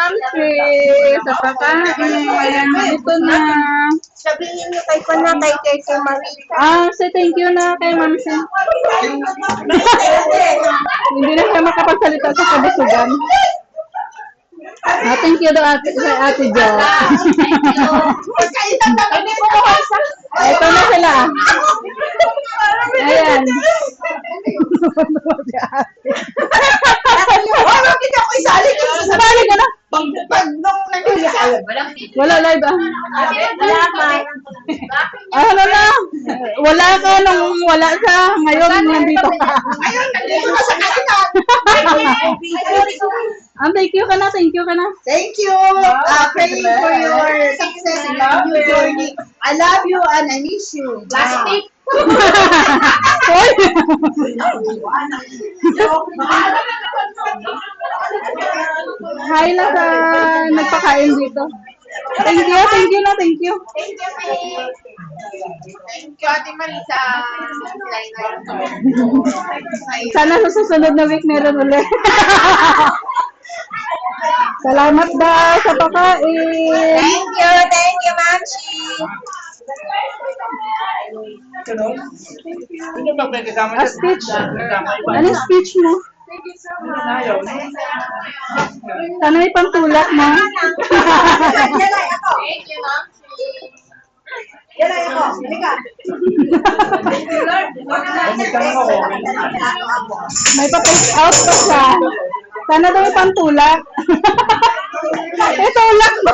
Ma'am sa pagkain. Ito na. Sabihin niyo kay ko na, kay Marita. Say thank you na kay Ma'am Si. Hindi na siya makapagsalita sa kabusugan. Thank you daw kay Ate Jo. Ito na sila. Ayan. Sabali ka na. Wala live ano na? Wala ka nung wala siya. Ngayon, nandito ka. Thank you ka na. Thank you ka na. Thank you. Praying for your success in your new journey. I love you and I miss you. Plastic. Hi na sa nagpakain dito. Thank you na. Thank you, Thank you, Ate Marisa. Sana sa susunod na week meron ulit. Salamat daw sa pagkain. Thank you, Mamshi. Speech. Anong speech mo? Sana may pantulak mo. Yalay ako. Thank you, Mamshi. Yalay ako. Halika. May pa-post out pa siya. Sana daw may pantulak. Tulak mo.